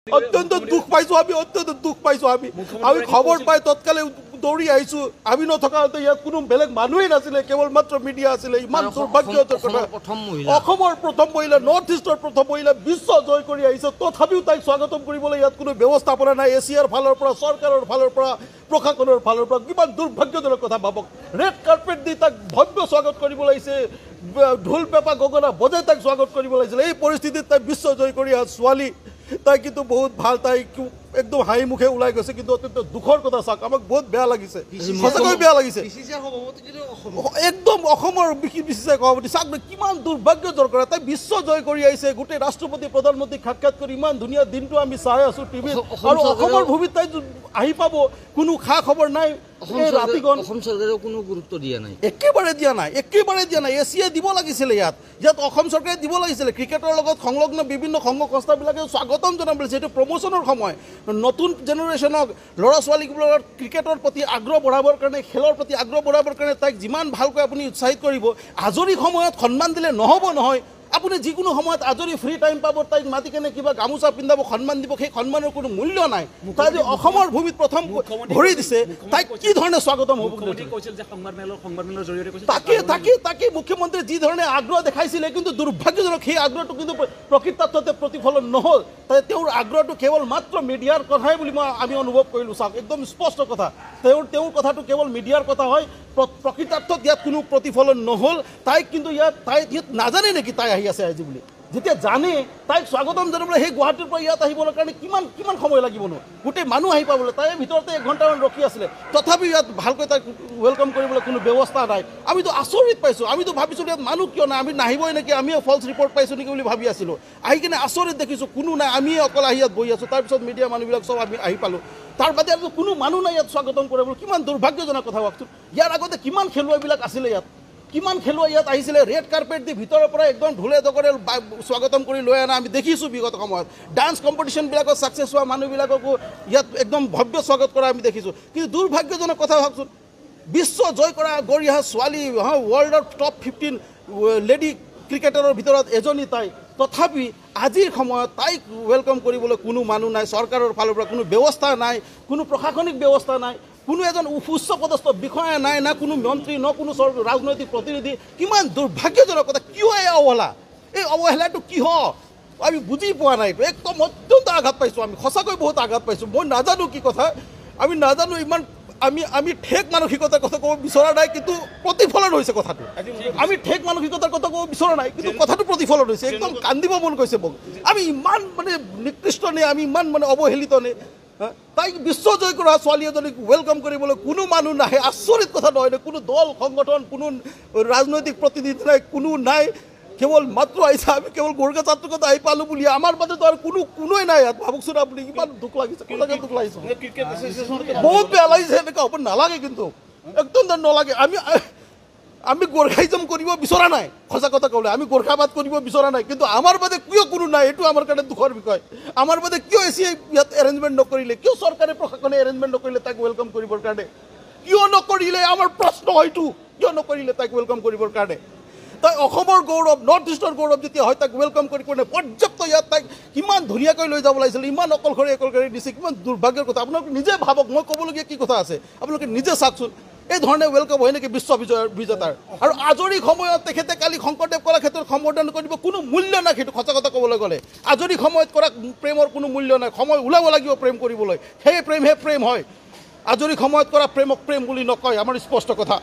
অত্যন্ত দুখ পাইছো আমি অত্যন্ত দুখ পাইছো আমি খবৰ পাই তৎকালে দৌৰি আহিছো আমি নথকাতে ইয়াত কোনো বেলেগ মানুহেই নাছিলে কেৱল মাত্ৰ মিডিয়া আছিলে ইমান দুৰ্ভাগ্যজনক কথা অসমৰ প্ৰথম মহিলা নৰ্থ ইষ্টৰ প্ৰথম মহিলা বিশ্ব জয় কৰি আহিছে তথাপিও তাইক স্বাগতম কৰিবলৈ ইয়াত কোনো ব্যৱস্থাপনা নাই এছিয়াৰ ফালৰ পৰা চৰকাৰৰ ফালৰ পৰা প্ৰশাসনৰ ফালৰ পৰা কিমান দুৰ্ভাগ্যজনক কথা ভাবক ৰেড কাৰ্পেট দি তাক ভব্য স্বাগত কৰিব লাগিছে ঢোল পেপা গগনা বজাই তাক স্বাগত কৰিব লাগিছিল এই পৰিস্থিতিত তাই বিশ্ব জয় কৰি অহা ছোৱালী তাই কিন্তু বহুত ভাল তাই একদম হাঁহি মুখে ওলাই গৈছে কিন্তু অত্যন্ত দুখৰ কথা চাওক আমাক বহুত বেয়া লাগিছে সঁচাকৈ বেয়া লাগিছে একদম অসমৰ বিচিচিআই সভাপতি চাওক কিমান দুৰ্ভাগ্যজনক কথা তাই বিশ্ব জয় কৰি আহিছে গোটেই ৰাষ্ট্ৰপতি প্ৰধানমন্ত্ৰীক সাক্ষাৎ কৰি ইমান ধুনীয়া দিনটো আমি চাই আছো টিভিত আৰু অসমৰ ভূমিত তাই আহি পাব কোনো খা খবৰ নাই অসম চৰকাৰেও কোনো গুৰুত্ব দিয়া নাই একেবাৰে দিয়া নাই এছিয়াই দিব লাগিছিলে ইয়াত অসম চৰকাৰে দিব লাগিছিলে ক্ৰিকেটৰ লগত সংলগ্ন বিভিন্ন সংঘ সংস্থাবিলাকে স্বাগতম জনাব লাগিছে এইটো প্ৰমোচনৰ সময় নতুন জেনেৰেশ্যনক ল'ৰা ছোৱালীবোৰৰ ক্ৰিকেটৰ প্ৰতি আগ্ৰহ বঢ়াবৰ কাৰণে খেলৰ প্ৰতি আগ্ৰহ বঢ়াবৰ কাৰণে তাইক যিমান ভালকৈ আপুনি উৎসাহিত কৰিব আজৰি সময়ত সন্মান দিলে নহ'ব নহয় আপুনি যিকোনো সময়ত আজৰি ফ্ৰী টাইম পাব তাইক মাতি কেনে কিবা গামোচা পিন্ধাব সন্মান দিব সেই সন্মানৰ কোনো মূল্য নাই তাই যে অসমৰ ভূমিত প্ৰথম ভৰি দিছে তাইক কি ধৰণে স্বাগতম হ'ব তাকে মুখ্যমন্ত্ৰীয়ে যি ধৰণে আগ্ৰহ দেখাইছিলে কিন্তু দুৰ্ভাগ্যজনক সেই আগ্ৰহটো কিন্তু প্ৰকৃতাৰ্থতে প্ৰতিফলন নহ'ল তেওঁৰ আগ্ৰহটো কেৱল মাত্ৰ মিডিয়াৰ কথাই বুলি আমি অনুভৱ কৰিলোঁ চাওক একদম স্পষ্ট কথা তেওঁৰ কথাটো কেৱল মিডিয়াৰ কথা হয় প্ৰকৃতাৰ্থত ইয়াত কোনো প্ৰতিফলন নহ'ল তাইক কিন্তু ইয়াত নাজানে নেকি তাই আহি আছে আজি বুলি যেতিয়া জানে তাইক স্বাগতম জনাবলৈ সেই গুৱাহাটীৰ পৰা ইয়াত আহিবৰ কাৰণে কিমান সময় লাগিবনো গোটেই মানুহ আহি পাবলৈ তাই ভিতৰতে 1 ঘণ্টামান ৰখি আছিলে তথাপিও ইয়াত ভালকৈ তাইক ৱেলকাম কৰিবলৈ কোনো ব্যৱস্থা নাই আমিতো আচৰিত পাইছোঁ আমিতো ভাবিছোঁ ইয়াত মানুহ কিয় নাই আমি নাহিবই নেকি আমিও ফল্ছ ৰিপৰ্ট পাইছোঁ নেকি বুলি ভাবি আছিলোঁ আহি কিনে আচৰিত দেখিছোঁ কোনো নাই আমিয়ে অকল আহি ইয়াত বহি আছোঁ তাৰপিছত মিডিয়া মানুহবিলাক চব আমি আহি পালোঁ তাৰ বাদে আৰু কোনো মানুহ নাই ইয়াত স্বাগতম কৰিবলৈ কিমান দুৰ্ভাগ্যজনক কথা ভাবচোন ইয়াৰ আগতে কিমান খেলুৱৈবিলাক আছিলে কিমান খেলুৱৈ ইয়াত আহিছিলে ৰেড কাৰ্পেট দি ভিতৰৰ পৰা একদম ঢোলে ডগৰে স্বাগতম কৰি লৈ অনা আমি দেখিছোঁ বিগত সময়ত ডান্স কম্পিটিশ্যনবিলাকত ছাকচেছ হোৱা মানুহবিলাককো ইয়াত একদম ভব্য স্বাগত কৰা আমি দেখিছোঁ কিন্তু দুৰ্ভাগ্যজনক কথা ভাবচোন বিশ্ব জয় কৰা গঢ়ি অহা ছোৱালী ৱৰ্ল্ডৰ টপ 15 লেডি ক্ৰিকেটাৰৰ ভিতৰত এজনী তাই তথাপি আজিৰ সময়ত তাইক ৱেলকাম কৰিবলৈ কোনো মানুহ নাই চৰকাৰৰ ফালৰ পৰা কোনো ব্যৱস্থা নাই কোনো প্ৰশাসনিক ব্যৱস্থা নাই কোনো এজন উচ্চ পদস্থ বিষয়া নাই না কোনো মন্ত্ৰী ন কোনো ৰাজনৈতিক প্ৰতিনিধি কিমান দুৰ্ভাগ্যজনক কথা কিয় এই অৱহেলাটো কিয় আমি বুজি পোৱা নাই একদম অত্যন্ত আঘাত পাইছোঁ আমি সঁচাকৈ বহুত আঘাত পাইছোঁ মই নাজানো কি কথা আমি নাজানো ইমান আমি ঠেক মানসিকতাৰ কথা ক'ব বিচৰা নাই কিন্তু প্ৰতিফলন হৈছে কথাটো আমি ঠেক মানসিকতাৰ কথা ক'ব বিচৰা নাই কিন্তু কথাটো প্ৰতিফলন হৈছে একদম কান্দিব মন গৈছে মোক আমি ইমান মানে নিকৃষ্ট নে আমি ইমান মানে অৱহেলিত নে তাইক বিশ্ব জয় কৰা ছোৱালী এজনীক ৱেলকাম কৰিবলৈ কোনো মানুহ নাহে আচৰিত কথা নহয় কোনো দল সংগঠন কোনো ৰাজনৈতিক প্ৰতিনিধি নাই কোনো নাই কেৱল মাত্ৰ আহিছে আমি কেৱল গোৰ্খা ছাত্ৰকত আহি পালোঁ বুলি আমাৰ মাজতো আৰু কোনোৱে নাই ইয়াত ভাবকচোন আপুনি ইমান দুখ লাগিছে দুখ লাগিছে বহুত বেয়া লাগিছে এনেকুৱা হ'ব নালাগে কিন্তু একদম নালাগে আমি গোৰ্খাইজম কৰিব বিচৰা নাই সঁচা কথা ক'বলৈ আমি গোৰ্খাবাদ কৰিব বিচৰা নাই কিন্তু আমাৰ বাদে কিয় কোনো নাই এইটো আমাৰ কাৰণে দুখৰ বিষয় আমাৰ বাদে কিয় এছিয়াই ইয়াত এৰেঞ্জমেণ্ট নকৰিলে কিয় চৰকাৰে প্ৰশাসনে এৰেঞ্জমেণ্ট নকৰিলে তাক ৱেলকাম কৰিবৰ কাৰণে কিয় নকৰিলে আমাৰ প্ৰশ্ন হয়তো কিয় নকৰিলে তাক ৱেলকাম কৰিবৰ কাৰণে তাই অসমৰ গৌৰৱ নৰ্থ ইষ্টৰ গৌৰৱ যেতিয়া হয় তাক ৱেলকাম কৰি পৰ্যাপ্ত ইয়াত তাইক কিমান ধুনীয়াকৈ লৈ যাব লাগিছিল ইমান অকলশৰে দিছে কিমান দুৰ্ভাগ্যৰ কথা আপোনালোকে নিজে ভাবক মই ক'বলগীয়া কি কথা আছে আপোনালোকে নিজে চাওকচোন এই ধৰণে ৱেলকাম হয় নেকি বিশ্ব বিজেতাৰ আৰু আজৰি সময়ত তেখেতে কালি শংকৰদেৱ কলাক্ষেত্ৰত সম্বৰ্ধন কৰিব কোনো মূল্য নাই সেইটো সঁচা কথা ক'বলৈ গ'লে আজৰি সময়ত কৰা প্ৰেমৰ কোনো মূল্য নাই সময় ওলাব লাগিব প্ৰেম কৰিবলৈ সেই প্ৰেম হয় আজৰি সময়ত কৰা প্ৰেমক প্ৰেম বুলি নকয় আমাৰ স্পষ্ট কথা